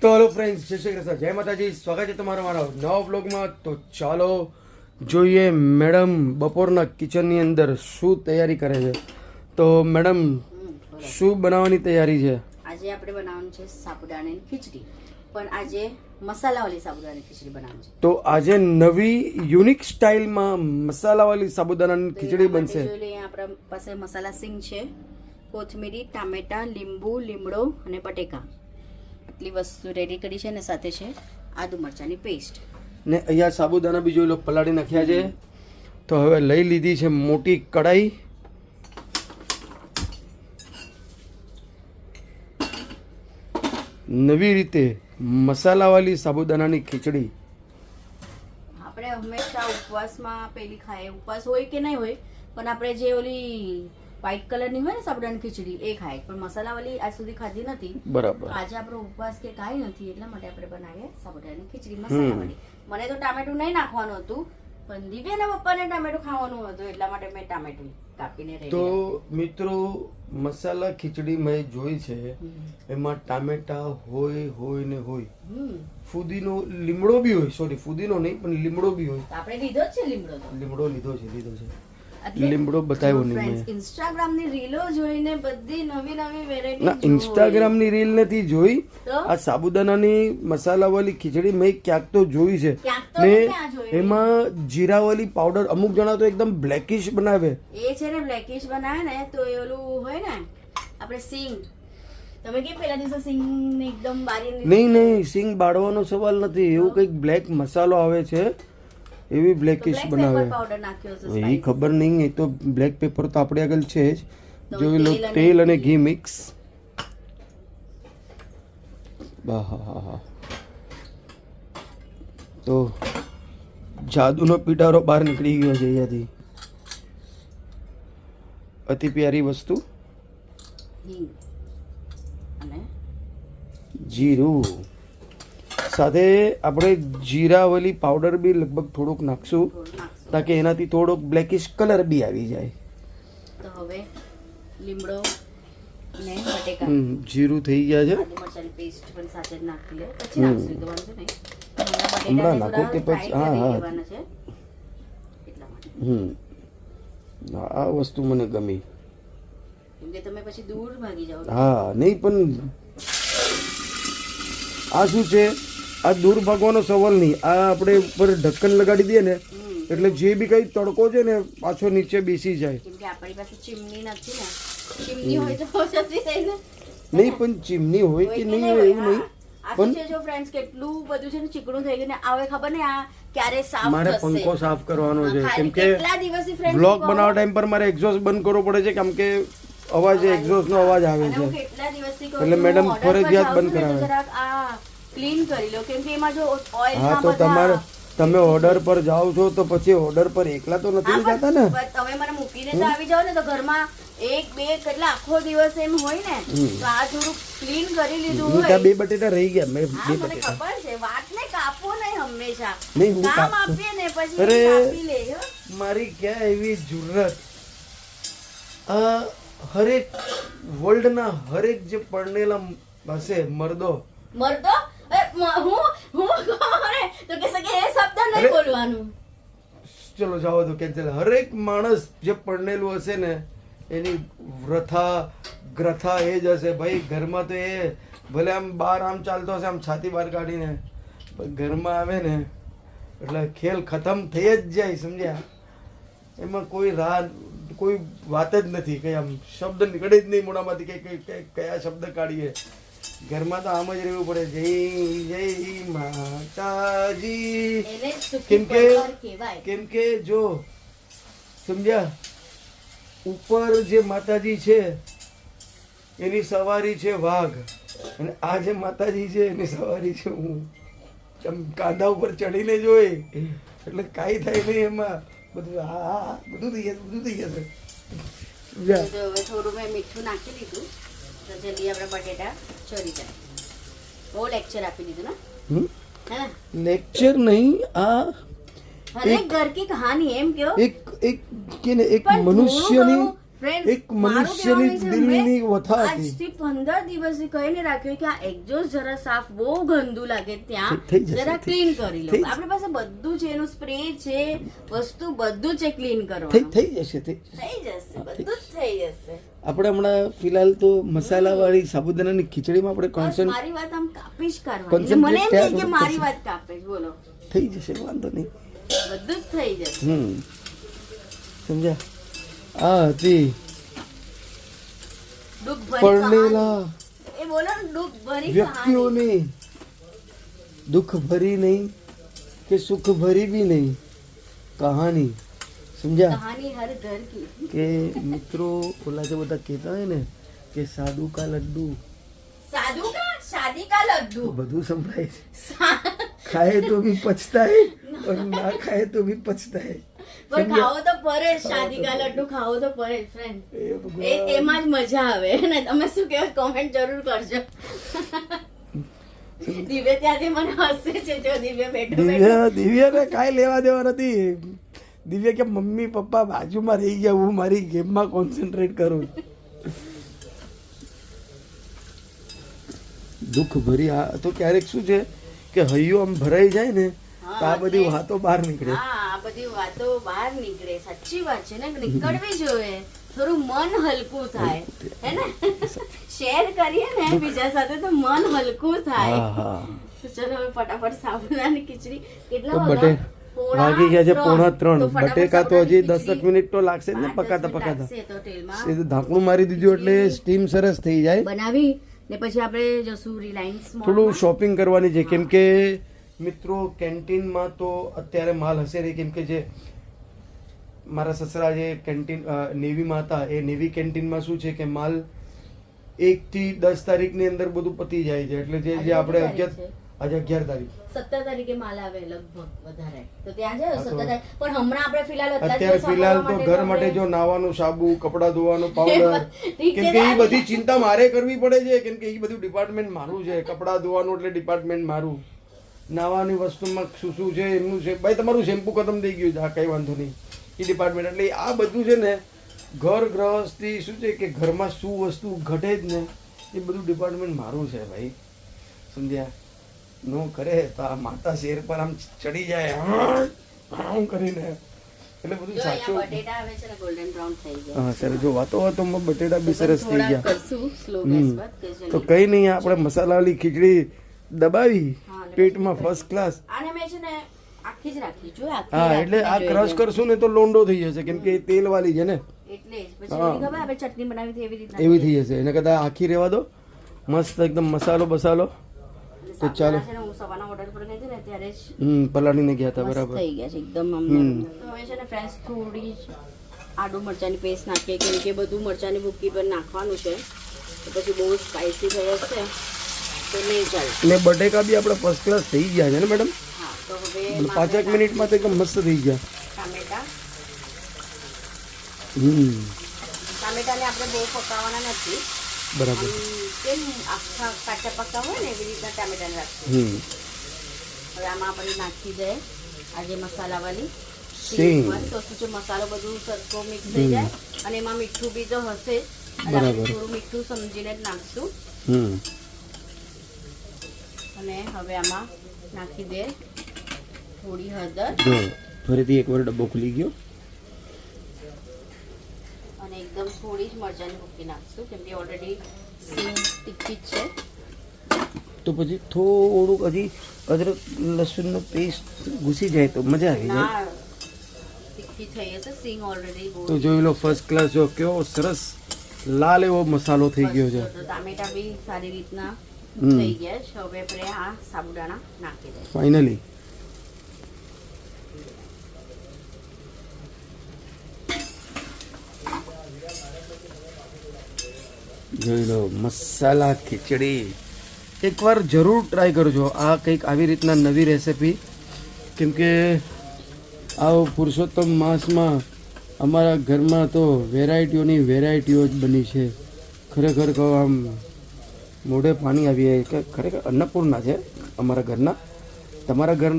તો hello friends, જય શ્રી કૃષ્ણ, જય માતાજી. સ્વાગત છે તમારા મારા નવા વ્લોગમાં. તો ચાલો જોઈએ મેડમ બપોરના કિચનની અંદર શું તૈયારી કરે છે. તો મેડમ શું બનાવવાની તૈયારી છે? આજે આપણે બનાવવાનું છે સાબુદાણાની ખીચડી, પણ આજે મસાલાવાળી સાબુદાણાની ખીચડી બનાવવાની છે. તો આજે નવી યુનિક સ્ટાઇલમાં મસાલાવાળી સાબુદાણાની ખીચડી બનશે. જોઈ લઈએ, આપણા પાસે મસાલા સિંગ છે, કોથમીરી, ટામેટા, લીંબુ, લીમડો અને બટેકા, આટલી વસ્તુ રેડી કરી છે. અને સાથે છે આદુ મરચાંની પેસ્ટ. ને અહીંયા સાબુદાણા બી જોઈ લો, પલાળી નાખ્યા છે. તો હવે લઈ લીધી છે મોટી કઢાઈ. નવી રીતે મસાલાવાળી સાબુદાણાની ખીચડી. આપણે હંમેશા ઉપવાસમાં પેલી ખાઈએ, ઉપવાસ હોય કે નહીં હોય, પણ આપણે જે ઓલી વ્હાઈટ કલરની હોય ને સાબુદાણાની ખીચડી એ ખાય, પણ મસાલાવાળી આજ સુધી ખાધી નથી. બરાબર. આજે આપણો ઉપવાસ કે કાંઈ નથી, એટલા માટે આપણે બનાવીએ સાબુદાણાની ખીચડી મસાલાવાળી. મને તો ટામેટું નહીં નાખવાનું હતું, પણ દિવ્યાના પપ્પાને ટામેટું ખાવાનું હતું, એટલા માટે મેં ટામેટું કાપીને રેડી. તો મિત્રો, મસાલા ખીચડી મેં જોઈ છે, એમાં ટામેટા હોય ને હોય, ફુદીનો, લીમડો બી હોય. સોરી, ફુદીનો નહીં, પણ લીમડો બી હોય. આપણે લીધો જ છે લીમડો. લીમડો લીધો છે. લીમડો બતાવ્યો નહીં મેં. ઇન્સ્ટાગ્રામ ની રીલો જોઈને બધી નવી નવી વેરાયટી. ના, ઇન્સ્ટાગ્રામ ની રીલ નથી જોઈ. આ સાબુદાણાની મસાલાવાળી ખીચડી મેં ક્યાંક તો જોઈ છે. ને એમાં જીરાવાળી પાવડર, અમુક જણા તો એકદમ બ્લેકિશ બનાવે. એ છે ને બ્લેકિશ બનાવે ને, તો એ ઓલું હોય ને આપણે સિંગ. તમે કે પેલા દિવસે સિંગ ને એકદમ બારી. નહીં, સિંગ બાળવાનો સવાલ નથી. એવું કંઈક બ્લેક મસાલો આવે છે, એવી બ્લેકિશ બનાવે. એ ખબર નહીં. એ તો બ્લેક પેપર તો આપણે આગળ છે જ. જોઈ લો, તેલ અને ઘી મિક્સ. હા. તો જાદુનો પીટારો બહાર નીકળી ગયો છે અહીંયાથી. અતિ પ્યારી વસ્તુ, જીરું. સાથે આપણે જીરાવાળી પાવડર બી લગભગ થોડુંક નાખશું, તાકે એનાથી થોડોક બ્લેકિશ કલર બી આવી જાય. તો હવે લીમડો ને બટેકા, જીરું થઈ ગયા છે. આદુ મરચાંની પેસ્ટ પણ સાથે જ નાખી લે, પછી નાખશું તો વાંધો નહીં. હમણાં નાખો કે પછી? હા. આ વસ્તુ મને ગમી. કેમ કે તમે પછી દૂર ભાગી જાઓ. હા, નહીં, પણ આ શું છે, આ દૂર ભાગવાનો સવાલ નહીં. આ આપણે ઉપર ઢક્કન લગાડી દઈએ ને, એટલે જે બી કઈ તડકો છે ને પાછો નીચે બેસી જાય. કેમ કે આપણી પાસે ચીમની નથી ને. ચીમની હોય તો જતી રહી ને. નહીં, પણ ચીમની હોય કે નહીં હોય એવું નહીં. પણ જો ફ્રેન્ડ્સ, કેટલું બધું છે ને ચીકણું થઈ ગયું ને. હવે ખબર ને આ ક્યારે સાફ થશે. મારે પંખો સાફ કરવાનો છે, કેમ કે કેટલા દિવસથી ફ્રેન્ડ્સ બ્લોગ બનાવવા ટાઈમ પર મારે એક્ઝોસ્ટ બંધ કરવો પડે છે, કેમ કે અવાજ, એક્ઝોસ્ટ નો અવાજ આવે છે. એટલે મેડમ ફરજિયાત બંધ કરાવે. ક્લીન કરી લો, કેમ કે એમાં જો ઓઇલ. હા, તો તમે ઓર્ડર પર જાઓ છો તો પછી ઓર્ડર પર એકલા તો નથી જતા ને. તમે મને મૂકીને તો આવી જાઓ ને, તો ઘરમાં એક બે કેટલા આખો દિવસ એમ હોય ને, તો આ થોડું ક્લીન કરી લીધું હોય. બે બટેટા રહી ગયા. મેં બે મને બટેટા. ખબર છે, વાત ને કાપો નહીં હંમેશા. નહીં, હું કામ આપીએ ને પછી અરે, કાપી લે. મારી ક્યાં એવી જુરત. આ હરેક વર્લ્ડના હરેક જે પરણેલા હશે મર્દો હું તો કે સકે એ શબ્દ નહીં બોલવાનું. ચલો જાઓ તો કેન્સલ. હરેક માણસ જે પરણેલું હશે ને, એની ગ્રથા એ જ હશે ભાઈ. ઘરમાં તો એ ભલે આમ બહાર આમ ચાલતો હશે, આમ છાતી બહાર કાઢીને, પણ ઘરમાં આવે ને એટલે ખેલ ખતમ થઈ જ જાય, સમજ્યા? એમાં કોઈ કોઈ વાત જ નથી, કઈ આમ શબ્દ નીકળે જ નહીં મોઢામાંથી, કયા શબ્દ કાઢીએ. ઘરમાં તો આમ જ રહેવું પડે, જય માતાજી. કેમ કે જો સમજ્યા, ઉપર જે માતાજી છે એની સવારી છે વાઘ, અને આ જે માતાજી છે એની સવારી છે હું. કાંધા ઉપર ચડીને જોઈ એટલે કાંઈ થાય નહીં. એમાં બધું થઈ જશે. થોડું મેં મીઠું નાખી દીધું તો જલ્દી આપણે બટેટા ચડી જાય. બહુ લેક્ચર આપી દીધું ને. લેક્ચર નહીં, આ હરેક ઘર કી કહાની એમ કયો. એક મનુષ્યની Friends, એક મારું મનુષ્યની કહેવાનું છે, દિલની મેં વ્યથા હતી. આજથી 15 દિવસથી કહીને રાખ્યું કે આ એક્ઝોસ્ટ જરા સાફ, બહુ ગંદુ લાગે ત્યાં થઈ જશે, જરા થઈ ક્લીન કરી લો. થઈ આપણી પાસે બધું છે, એનું સ્પ્રે છે, વસ્તુ બધું છે ક્લીન થઈ કરવાનું. થઈ જશે થઈ જશે. થઈ જશે, બધું જ થઈ જશે. આપણે હમણાં ફિલહાલ તો મસાલાવાળી સાબુદાણાની ખીચડીમાં આપણે બસ કોન્સન્ટ મારી વાત આમ કાપી જ કરવાની. Concentrate મને એમ ત્યાં થાય કે બધું મારી કરશે. વાત કાપે જ, બોલો. થઈ જશે, વાંધો નહીં. બધું જ થઈ જશે. સમજ્યા? આ હતી દુઃખ ભરી પરણેલા એ બોલો ને, દુઃખ ભરી કહાની. વ્યક્તિઓની દુઃખ ભરી નહીં કે સુખ ભરી બી નહીં કહાની. સમજ્યા? કહાની હર ઘર કી. કે મિત્રો ઓલા જે બધા કહેતા હોય ને કે સાદુ કા લડ્ડુ, સાદુ કા શાદી કા લડ્ડુ. તો બધું સંભળાય છે. ખાए तो भी पचता है और ना खाए तो भी पचता है. પણ ખાવો તો પડે જ, શાદી કા લડ્ડુ ખાવો તો પડે જ ફ્રેન્ડ. એ ભગવાન. એમાં જ મજા આવે ને. તમે શું કહો કોમેન્ટ જરૂર કરજો. દિવ્ય ત્યાંથી મને હસે છે, જો દિવ્ય બેઠો બેઠો. દિવ્યાને કાંઈ લેવા દેવા નથી. દિવ્યા કે મમ્મી પપ્પા બાજુમાં રહી ગયા, હું મારી ગેમમાં કોન્સન્ટ્રેટ કરું. દુઃખ ભરી આ તો ક્યારેક શું છે કે હૈયો આમ ભરાઈ જાય ને તો આ બધી વાતો બહાર નીકળે. હા, આ બધી વાતો બહાર નીકળે. સાચી વાત છે ને, નીકળવી જોઈએ. થોડું મન હલકું થાય, હે ને? શેર કરીએ ને બીજા સાથે તો મન હલકું થાય. હા હા. તો ચલો હવે ફટાફટ સાબુદાણાની ખીચડી. કેટલા તો વાગ્યા? વાગી ગયા છે 2:45. તો ફટાફટ બટેકા તો હજી સાબુદાણાની 10 મિનિટ તો લાગશે જ ને 5-10 પકાતા મિનિટ પકાતા. લાગશે તો તેલમાં સીધું ઢાંકણું મારી દીધું એટલે સ્ટીમ સરસ થઈ જાય. બનાવી ને પછી આપણે જશું રિલાયન્સ થોડું શોપિંગ કરવાની છે કેમ કે મિત્રો કેન્ટીનમાં તો અત્યારે માલ હશે નહીં કેમ કે જે મારા સસરા જે કેન્ટીન નેવીમાં હતા એ નેવી કેન્ટીનમાં શું છે કે માલ 1 થી 10 તારીખની અંદર બધું પતી જાય છે એટલે જે જે આપણે આજે 11 તારીખ 17 તારીખે માલ આવે લગભગ વધારે તો ત્યાં જાય 17 તારીખ. પણ હમણાં આપણે ફિલહાલ અત્યારે ફિલહાલ તો ઘર માટે જો નાવાનું સાબુ કપડાં ધોવાનું પાવડર ઠીક છે, કેમ કે એ બધી ચિંતા મારે કરવી પડે છે કેમ કે એ બધું ડિપાર્ટમેન્ટ મારું છે. કપડાં ધોવાનું એટલે ડિપાર્ટમેન્ટ મારું, નાવાની વસ્તુમાં શું શું છે એમનું છે. ભાઈ તમારું શેમ્પુ ખતમ થઈ ગયું છે, હા કઈ વાંધો નહીં, એ ડિપાર્ટમેન્ટ. એટલે આ બધું છે ને ઘર ગૃહસ્થી શું છે કે ઘરમાં શું વસ્તુ ઘટે જ ને એ બધું ડિપાર્ટમેન્ટ મારું છે ભાઈ. સમજ્યા? નો કરે તો આ માતા શેર પર આમ ચડી જાય આમ કરીને એટલે બધું જો સાચું. અહીંયા બટેટા આવે છે ને ગોલ્ડન બ્રાઉન થઈ ગયા. હા સર જો વાતોમાં બટેટા બી સરસ થઈ થોડા ગયા. કરશું સ્લો ગેસ પર કે તો જલ્દી. કઈ નહીં આપણે મસાલાવાળી ખીચડી દબાવી હા, અને પેટમાં ફર્સ્ટ ક્લાસ. આને મેં છે ને આખી જ રાખી જો આખી હા એટલે આ રાખીને ક્રશ જોઈ કરશું ને તો લોંડો થઈ જશે કેમ કે એ તેલ વાળી છે ને લો. એટલે જ પછી હા. ઓલી ખબર આપણે ચટણી બનાવી હતી એવી રીતના એવી થઈ જશે. એને કદાચ આખી રહેવા દો મસ્ત એકદમ મસાલો બસાલો. તો ચાલો. છે ને હું સવારના ઓર્ડર પર ગઈ હતી ને ત્યારે જ પલાળીને ગયા હતા મસ્ત બરાબર. થઈ ગયા છે એકદમ આમ હમ. નરમ. તો હવે છે ને ફ્રેન્ડ્સ થોડી જ આદુ મરચાની પેસ્ટ નાખીએ કેમ કે બધું મરચાની ભૂકી પર નાખવાનું છે તો પછી બહુ સ્પાઇસી થઈ જશે તો નહીં ચાલે. ને બટેકા બી આપણે ફર્સ્ટ ક્લાસ થઈ ગયા છે ને મેડમ? હા તો હવે 5 મિનિટમાં તો એકદમ મસ્ત થઈ ગયા. ટામેટા ટામેટાને આપણે બહુ પકાવવાના નથી. બરાબર. આમ કેમ આખા કાચા પક્કા હોય ને એવી રીતના ટામેટાને રાખશું. હવે આમાં આપણે નાખી દઈએ આજે મસાલાવાળી સિંગ. તો શું છે મસાલો બધું સરખો મિક્સ થઈ જાય અને એમાં મીઠું બી તો હશે જ. એટલે બરાબર. આપણે થોડું મીઠું સમજીને જ નાખશું અને હવે આમાં નાખી દે થોડી હળદર જો ફરીથી એકવાર ડબ્બો ખુલી ગયો. અને એકદમ થોડી જ મરચાંની ભૂકી નાખશું કેમ કે ઓલરેડી સિંગ તીખી જ છે. તો પછી થોડુંક હજી અદરક લસણનો પેસ્ટ ઘૂસી જાય તો મજા આવી જાય. ના તીખી થઈ હશે સિંગ ઓલરેડી બહુ. તો જોઈ લો ફર્સ્ટ ક્લાસ જો કેવો સરસ લાલ એવો મસાલો થઈ ગયો છે. તો ટામેટા બી સારી રીતના હમ. થઈ ગયા છે. હવે આપણે આ સાબુદાણા નાખી દઈએ. ફાઇનલી જોઈ લો મસાલા ખીચડી એકવાર જરૂર ટ્રાય કરજો. આ કંઈક આવી રીતના નવી રેસિપી કેમ કે આ પુરુષોત્તમ માસમાં અમારા ઘરમાં તો વેરાયટીઓની વેરાયટીઓ જ બની છે. ખરેખર કહો આમ મોઢે પાણી આવી જાય કે ખરેખર અન્નપૂર્ણા છે અમારા ઘરના. તમારા ઘર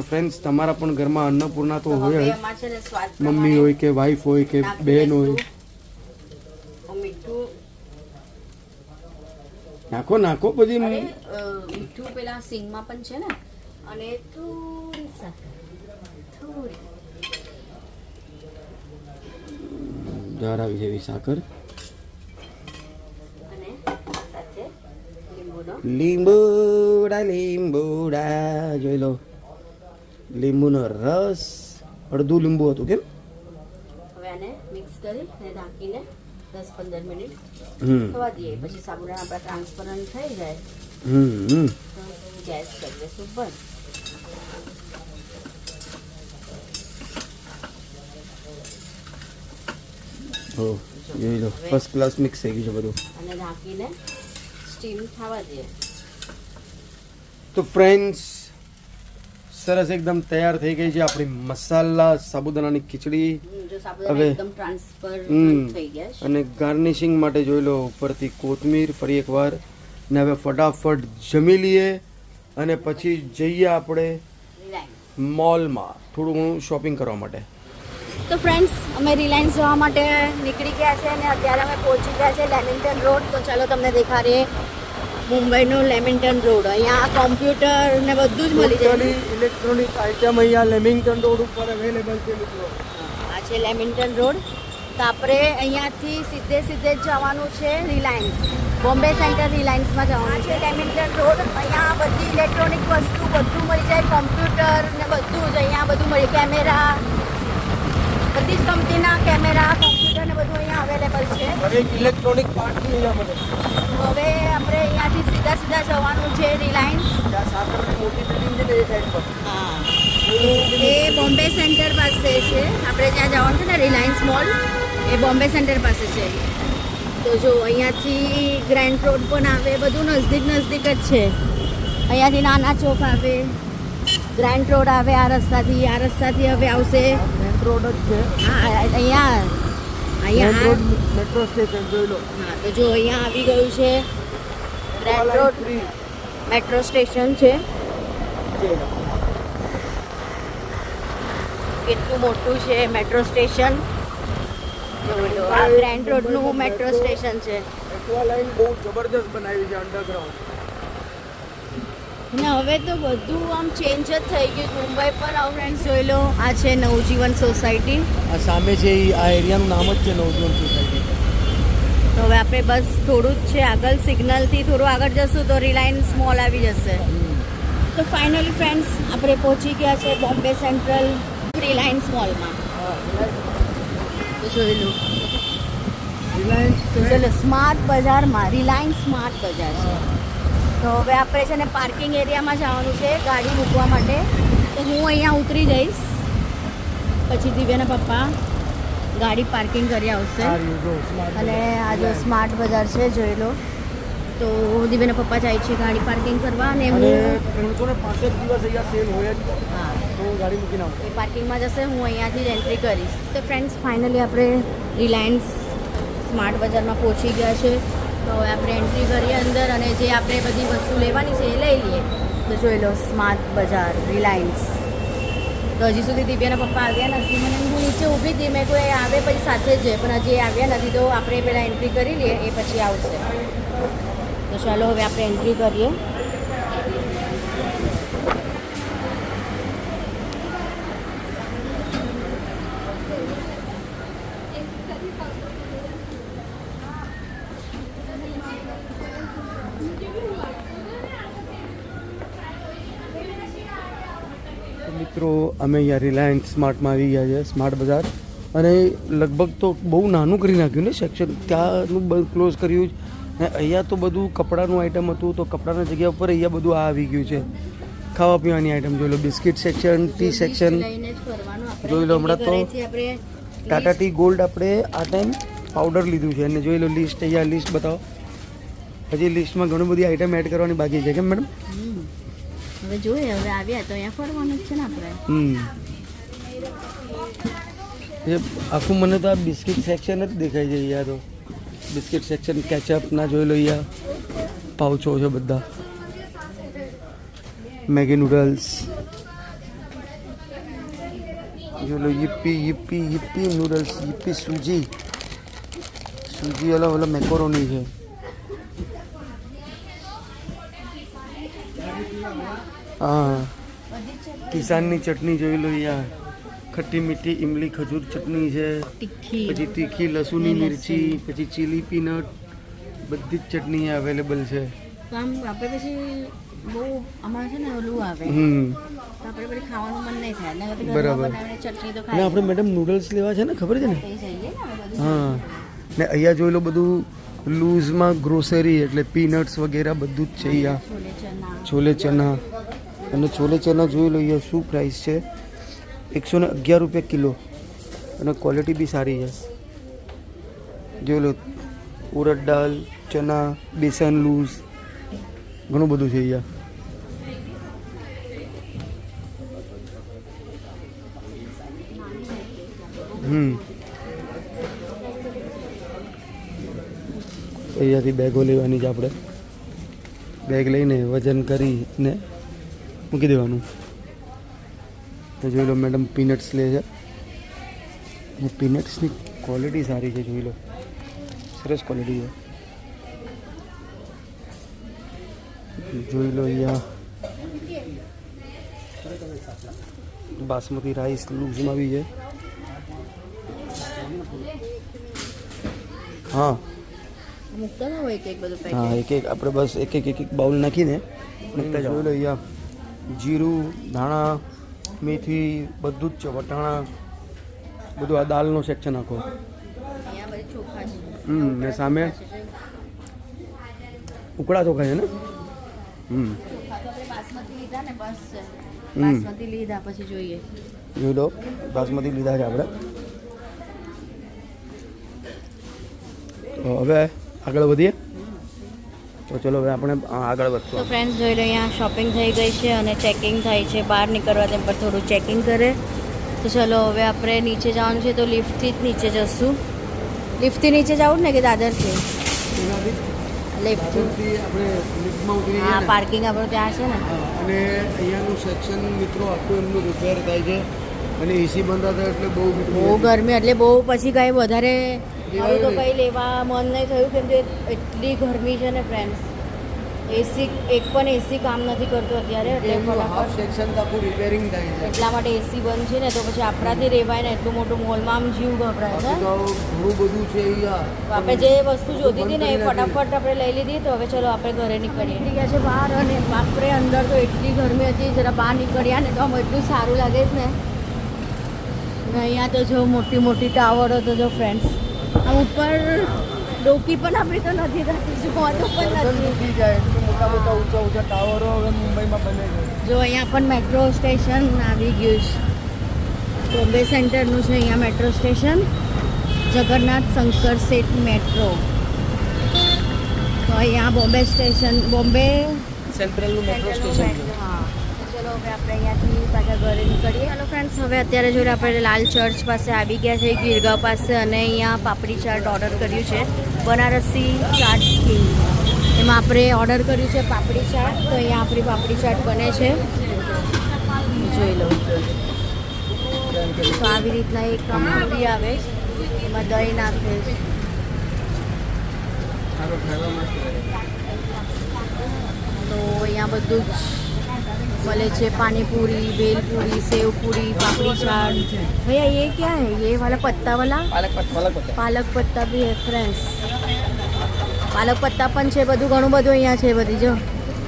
ફ્રેન્ડ્સ તમારા પણ ઘરમાં અન્નપૂર્ણા તો તો હોય હવે જ. એમાં છે ને સ્વાદ મમ્મી હોય કે વાઈફ હોય કે નાખી બહેન દઈશું હોય નાખો નાખો પછી અરે મીઠું પેલા સિંગમાં પણ છે ને, અને થોડી સાકર, થોડી જરા આવી જેવી સાકર, અને સાથે લીંબુનો લીંબુડા જોઈ લો, લીંબુનો રસ, અડધું લીંબુ હતું કેમ. હવે આને મિક્સ કરી અને ઢાંકીને 10-15 મિનિટ થવા દઈએ. પછી સાબુદાણા આપણા ટ્રાન્સપરન્ટ થઈ જાય તો ગેસ કરી દઈશું બંધ. જોઈ લો ફર્સ્ટ ક્લાસ મિક્સ થઈ ગયું છે બધું. અને ઢાંકીને સ્ટીમ થવા દઈએ. તો ફ્રેન્ડ્સ સરસ એકદમ તૈયાર થઈ ગઈ છે આપણી મસાલા સાબુદાણાની ખીચડી. જો સાબુદાણા હવે- એકદમ ટ્રાન્સફર થઈ ગયા છે. અને ગાર્નિશિંગ માટે જોઈ લો ઉપરથી કોથમીર ફરી એકવાર. ને હવે ફટાફટ જમી લઈએ અને પછી જઈએ આપણે રિલાયન્સ. મોલમાં થોડું ઘણું શોપિંગ કરવા માટે. તો ફ્રેન્ડ્સ અમે રિલાયન્સ જવા માટે નીકળી ગયા છે અને અત્યારે અમે પહોંચી ગયા છે લેમિંગ્ટન રોડ. તો ચાલો તમને દેખાડીએ મુંબઈનો લેમિંગ્ટન રોડ. અહીંયા કોમ્પ્યુટર ને બધું જ મળી જાય. ઇલેક્ટ્રોનિક આઇટમ અહીંયા લેમિંગ્ટન રોડ ઉપર અવેલેબલ છે મિત્રો. આ છે લેમિંગ્ટન રોડ. તો આપણે અહીંયાથી સીધે જ જવાનું છે રિલાયન્સ, બોમ્બે સેન્ટર રિલાયન્સમાં જવાનું છે. લેમિંગ્ટન રોડ અહીંયા બધી ઇલેક્ટ્રોનિક વસ્તુ બધું મળી જાય, કોમ્પ્યુટર ને બધું જ અહીંયા બધું મળી, કેમેરા, બધી જ કંપનીના કેમેરા, કોમ્પ્યુટર ને બધું અહીંયા અવેલેબલ છે. દરેક ઇલેક્ટ્રોનિક પાર્ટ અહીંયા મળે. હવે આપણે અહીંયાથી સીધા જવાનું છે રિલાયન્સ. ત્યાં સાકરની મોટી બિલ્ડિંગ છે ને એ સાઈડ પર. હા, એ બોમ્બે સેન્ટર પાસે છે. આપણે જ્યાં જવાનું છે ને રિલાયન્સ મોલ, એ બોમ્બે સેન્ટર પાસે છે. તો જો અહીંયાથી ગ્રેન્ડ રોડ પણ આવે, બધું નજદીક જ છે. અહીંયાથી નાના ચોક આવે, ગ્રેન્ડ રોડ આવે, આ રસ્તાથી હવે આવશે. મેન રોડ જ છે. હા, મેન અહીંયા રોડ મેટ્રો સ્ટેશન જોઈ લો. હા, તો જો અહીંયા આવી ગયું છે ગ્રેન્ડ રોડ મેટ્રો સ્ટેશન છે. કેટલું મોટું છે મેટ્રો સ્ટેશન. જોઈ લો, આ ગ્રેન્ડ રોડનું મેટ્રો સ્ટેશન છે. એક્વા લાઈન બહુ જબરદસ્ત બનાવી છે અંડરગ્રાઉન્ડ. ને હવે તો બધું આમ ચેન્જ જ થઈ ગયું મુંબઈ પર. આવો ફ્રેન્ડ્સ જોઈ લો, આ છે નવજીવન સોસાયટી. આ સામે છે આ એરિયાનું નામ જ છે નવજીવન સોસાયટી. તો હવે આપણે બસ થોડું જ છે આગળ, સિગ્નલથી થોડું આગળ જશું તો રિલાયન્સ મોલ આવી જશે. તો ફાઇનલી ફ્રેન્ડ્સ આપણે પહોંચી ગયા છે બોમ્બે સેન્ટ્રલ રિલાયન્સ મોલમાં. તો જોઈ લો, રિલાયન્સ ચલો સ્માર્ટ બજારમાં, રિલાયન્સ સ્માર્ટ બજાર છે. તો હવે આપણે છે ને પાર્કિંગ એરિયામાં જવાનું છે ગાડી મૂકવા માટે. તો હું અહીંયા ઉતરી જઈશ, પછી દિવ્યાના પપ્પા ગાડી પાર્કિંગ કરી આવશે. અને આ જો સ્માર્ટ બજાર છે જોઈ લો. તો દિવ્યાના પપ્પા જાય છે ગાડી પાર્કિંગ કરવા અને હું 365 દિવસ અહીંયા સેલ હોય જ. હા તો હું ગાડી મૂકીને આવું. એ પાર્કિંગમાં જશે, હું અહીંયાથી જ એન્ટ્રી કરીશ. તો ફ્રેન્ડ્સ ફાઇનલી આપણે રિલાયન્સ સ્માર્ટ બજારમાં પહોંચી ગયા છે. તો હવે આપણે એન્ટ્રી કરીએ અંદર અને જે આપણે બધી વસ્તુ લેવાની છે એ લઈ લઈએ. તો જોઈ લો સ્માર્ટ બજાર રિલાયન્સ. તો હજી સુધી દિવ્યાના પપ્પા આવ્યા નથી. મને હું નીચે ઊભી હતી, મેં કોઈ આવે પછી સાથે જ જાય, પણ હજી એ આવ્યા નથી. તો આપણે પહેલાં એન્ટ્રી કરી લઈએ, એ પછી આવશે. તો ચાલો હવે આપણે એન્ટ્રી કરીએ. મિત્રો અમે અહીંયા રિલાયન્સ સ્માર્ટમાં આવી ગયા છે, સ્માર્ટ બજાર. અને લગભગ તો બહુ નાનું કરી નાખ્યું ને સેક્શન, ત્યાંનું બંધ ક્લોઝ કર્યું. ને અહીંયા તો બધું કપડાનું આઇટમ હતું, તો કપડાની જગ્યા ઉપર અહીંયા બધું આ આવી ગયું છે. ખાવા પીવાની આઇટમ જોઈ લો, બિસ્કિટ સેક્શન, ટી સેક્શન જોઈ લો. હમણાં તો ટાટા ટી ગોલ્ડ આપણે આ ટાઈમ પાવડર લીધું છે. અને જોઈ લો લિસ્ટ, અહીંયા લિસ્ટ બતાવો. હજી લિસ્ટમાં ઘણી બધી આઇટમ એડ કરવાની બાકી છે કેમ મેડમ? હવે જોઈએ, હવે આવ્યા તો અહીંયા ફરવાનું જ છે ને આપણે. એ આખું મને તો આ બિસ્કિટ સેક્શન જ દેખાય છે અહીંયા. તો બિસ્કિટ સેક્શન, કેચઅપ ના જોઈ લો, અહીંયા પાઉચો છે બધા, મેગી નૂડલ્સ જોઈ લો, યીપ્પી નૂડલ્સ, યીપ્પી સૂજી ઓલા મેકોરોની છે. હા બધી જ ચટણી કિસાનની ચટણી જોઈ લો યાર, ખટ્ટી મીઠી ઇમલી ખજૂર ચટણી છે, તીખી પછી તીખી લસુની ને મિરચી, લસુન. પછી ચીલી પીનટ, બધી જ ચટણી અવેલેબલ છે. તો આમ આપણે પછી બહુ આમાં છે ને ઓલું આવે તો આપણે પછી ખાવાનું મન નહીં થાય ને ઘરમાં બરાબર. બનાવીને ચટણી તો અને ખાઈ આપણે મેડમ નૂડલ્સ લેવા છે ને, ખબર છે ને? જઈએ ને હવે બધું હા, ને અહીંયા જોઈ લો બધું લૂઝમાં ગ્રોસરી, એટલે પીનટ્સ વગેરે બધું જ છે અહીંયા. છોલે ચના છોલે ચના, અને છોલે ચના જોઈ લો અહીંયા શું પ્રાઇસ છે, 111 રૂપિયા કિલો, અને ક્વોલિટી બી સારી છે. જોઈ લો ઉરદ દાળ, ચના, બેસન લૂઝ, ઘણું બધું છે અહીંયા. અહીંયાથી બેગો લેવાની છે આપણે, બેગ લઈને વજન કરીને મૂકી દેવાનું. તો જોઈ લો મેડમ પીનટ્સ લે છે, અને પીનટ્સની ક્વોલિટી સારી છે, જોઈ લો સરસ ક્વોલિટી છે. જોઈ લો અહીંયા બાસમતી રાઈસ લૂઝમાં બી છે. હા મૂકતા ના હોય કે બધું હા, પેકેટ એક આપણે બસ એક બાઉલ નાખીને મૂકતા જોઈ લો અહીંયા જીરું, ધાણા, મેથી બધું જ છે, વટાણા બધું. આ દાલનો સેક્શન આખો. અહીંયા બધી ચોખા છે ને સામે ઉકળા ચોખા છે ને. ચોખા તો આપણે બાસમતી લીધા ને બસ બાસમતી લીધા પછી જોઈએ જોઈ લો બાસમતી લીધા છે આપણે. તો હવે આગળ વધીએ. તો ચલો હવે આપણે આગળ તો વધશું. ફ્રેન્ડ્સ જોઈ લો અહીંયા શોપિંગ થઈ ગઈ છે અને ચેકિંગ થાય છે. બહાર નીકળવા તેમ પર થોડું ચેકિંગ કરે. તો ચલો હવે આપણે નીચે જવાનું છે, તો લિફ્ટથી જ નીચે જશું. લિફ્ટથી નીચે જવું ને કે દાદરથી? લિફ્ટથી. આપણે લિફ્ટમાં ઉતરીએ હા, ને. પાર્કિંગ આપણું ત્યાં છે ને. અને અહીંયાનું સેક્શન મિત્રો આખું એમનું રિપેર થાય છે, અને એસી બંધ હતા એટલે બહુ બહુ ગરમી એટલે બહુ પછી કાંઈ વધારે મારું તો કંઈ લેવા મન નહીં થયું, કેમ કે એટલી ગરમી છે ને ફ્રેન્ડ્સ. એસી એક પણ એસી કામ નથી કરતું અત્યારે, એટલે હાફ ફટાફટ સેક્શન આખું રિપેરિંગ થાય છે. એટલા માટે એસી બંધ છે ને, તો પછી આપણાથી રહેવાય ને. એટલું મોટું મોલમાં આમ જીવ ગભરાય છે. બાકી તો ઘણું બધું છે અહીંયા. તો આપણે જે વસ્તુ જોતી હતી ને એ ફટાફટ આપણે લઈ લીધી. તો હવે ચલો આપણે ઘરે નીકળીએ. નીકળી ગયા છે બહાર, અને બાપરે અંદર તો એટલી ગરમી હતી, જરા બહાર નીકળ્યા ને તો આમ એટલું સારું લાગે છે ને. અને અહીંયા તો જો મોટી મોટી ટાવરો તો જો ફ્રેન્ડ્સ, આમ ઉપર ડોકી પણ આપણી તો નથી થતી, જોવાનું પણ નથી. તૂટી જાય એટલું મોટા ઊંચા ટાવરો હવે મુંબઈમાં બને છે. જો અહીંયા પણ મેટ્રો સ્ટેશન આવી ગયું છે. બોમ્બે સેન્ટરનું છે અહીંયા મેટ્રો સ્ટેશન, જગન્નાથ શંકર શેઠ મેટ્રો. તો અહીંયા બોમ્બે સ્ટેશન, બોમ્બે સેન્ટ્રલનું મેટ્રો સેન્ટરનું સ્ટેશન મેટ્રો. હા, તો ચલો હવે આપણે અહીંયાથી પાછા ઘરે નીકળીએ. ચાલો ફ્રેન્ડ્સ, હવે અત્યારે જોડે આપણે લાલ ચર્ચ પાસે આવી ગયા છે, ગીરગાંવ પાસે, અને અહીંયા પાપડી ચાટ ઓર્ડર કર્યું છે, બનારસી ચાટ કિંગ. એમાં આપણે ઓર્ડર કર્યું છે પાપડી ચાટ. તો અહીંયા આપણી પાપડી ચાટ બને છે, જોઈ લો. તો આવી રીતના એક પૂરી આવે, એમાં દહીં નાખે છે. તો અહીંયા બધું જ મળે છે, પાણીપુરી, भेलपूरी, सेवपूरी, पापड़ी चाट. भैया ये क्या है? ये वाला पत्ता वाला पालक पत्ता भी है फ्रेंड्स. પાલક પત્તા પણ છે, બધું ઘણું બધું અહીંયા છે બધી. જો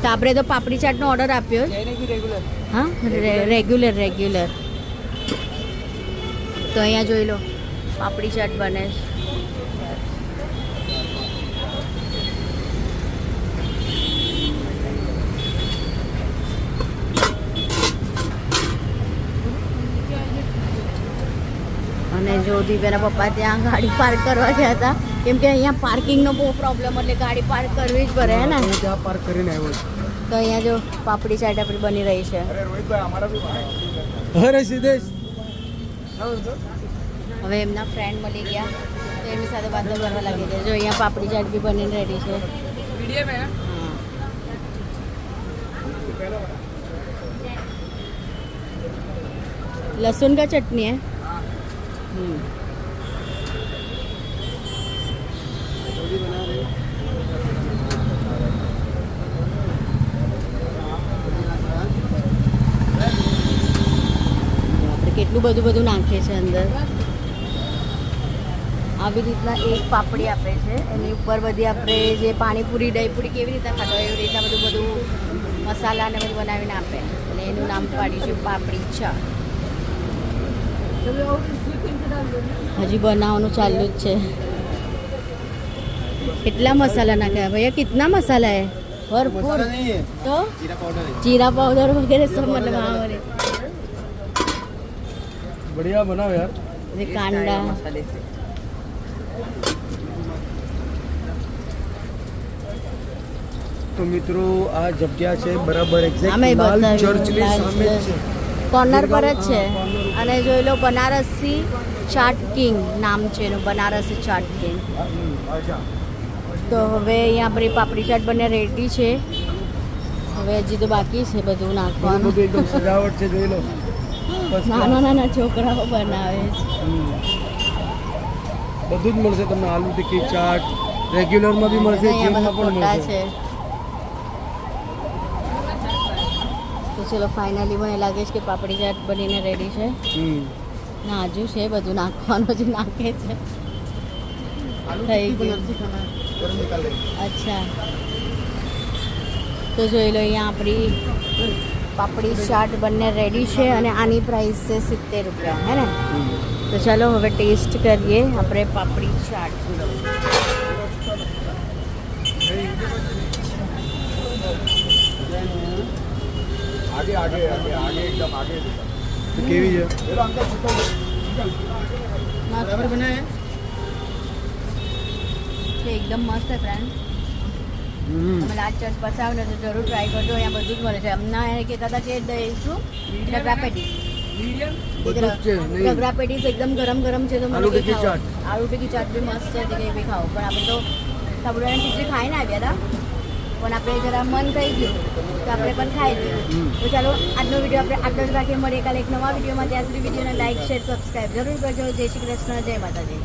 તો આપણે તો પાપડી ચાટનો ઓર્ડર આપ્યો. હા, રેગ્યુલર. તો અહીંયા જોઈ લો પાપડી ચાટ બને છે. અને જો દિવ્યાના પપ્પા ત્યાં ગાડી પાર્ક કરવા ગયા હતા, કેમ કે અહીંયા પાર્કિંગનો બહુ પ્રોબ્લેમ, એટલે ગાડી પાર્ક કરવી જ પડે હે ને. હું ત્યાં પાર્ક કરીને આવ્યો છું. તો અહીંયા જો પાપડી ચાટ આપણી બની રહી છે. અરે સિદ્ધેશ, હવે એમના ફ્રેન્ડ મળી ગયા, તો એમની સાથે વાતો કરવા લાગી ગયા. જો અહીંયા પાપડી ચાટ બી બનીને રેડી છે. હા. लहसुन का चटनी है. એટલું બધું નાખે છે અંદર. આવી રીતના એક પાપડી આપે છે, એની ઉપર બધી આપણે જે પાણીપુરી દહીંપુરી કેવી રીતે ખાતો હોય એવી રીતના બધું મસાલા ને બધું બનાવીને આપે અને એનું નામ પાડ્યું છે પાપડી ચાટ. હજી બનાવવાનું ચાલુ જ છે. કેટલા મસાલા નાખ્યા ભैया, कितना मसाला है? भरपूर. तो जीरा पाउडर वगैरह सब मतलब हाँ बोले बढ़िया बनाओ यार. ये कांदा તો મિત્રો આ જગ્યા છે બરાબર આમે એક્ઝેક્ટ લાલ બતાવ્યું, ચર્ચની લાલ સામે જ છે. કોર્નર પર જ છે. હા, corner ઉપર. અને જોઈ લો બનારસી ચાટ કિંગ નામ છે એનું, બનારસી ચાટ કિંગ. તો હવે અહીંયા આપણી પાપડી ચાટ બને રેડી છે. હવે હજી તો બાકી છે બધું બધું નાખવાનું. એકદમ સજાવટ છે, જોઈ લો. નાના નાના છોકરાઓ બનાવે છે. બધું જ મળશે તમને. આલુ ટિક્કી ચાટ રેગ્યુલરમાં બી મળશે, અહીંયા ચીઝમાં બધા પણ ફોટા મળશે. છે. તો ચલો ફાઇનલી મને લાગે છે કે પાપડી ચાટ બનીને રેડી છે. નાજુ છે, બધું નાખવાનું જે નાખે છે. થઈ ગયું. અચ્છા, તો જોઈ લો અહીંયા આપણી પાપડી ચાટ બંને રેડી છે અને આની પ્રાઇસ છે 70 રૂપિયા, હે ને? તો ચાલો હવે ટેસ્ટ કરીએ આપણે પાપડી ચાટ. આગે આગે આગે આગે એકદમ આગે. તો કેવી છે? બરાબર બનાવે છે, એકદમ મસ્ત છે ફ્રેન્ડ. તમે લાલ ચર્ચ પાસે આવો ને તો જરૂર ટ્રાય કરજો. અહીંયા બધું જ મળે છે. હમણાં એને કહેતા હતા કે દહીં શું ડગરા પેટીસ, બધું જ છે, નહીં. ડગરા પેટીસ એકદમ ગરમ ગરમ છે. તો મને આલુ કે ટિક્કી ખાઓ. ચાટ. આલુ ટિક્કી ચાટ બી મસ્ત છે, તો કે એ બી ખાઓ. પણ આપણે તો સાબુદાણાની ખીચડી ખાઈને આવ્યા હતા, પણ આપણે જરા મન થઈ ગયું તો આપણે પણ ખાઈ લીધું. તો ચાલો આજનો વિડીયો આપણે આટલો જ રાખીએ. મળીએ કાલે એક નવા વિડીયોમાં. ત્યાં સુધી વિડીયોને લાઈક શેર સબસ્ક્રાઈબ જરૂર કરજો. જય શ્રી કૃષ્ણ, જય માતાજી.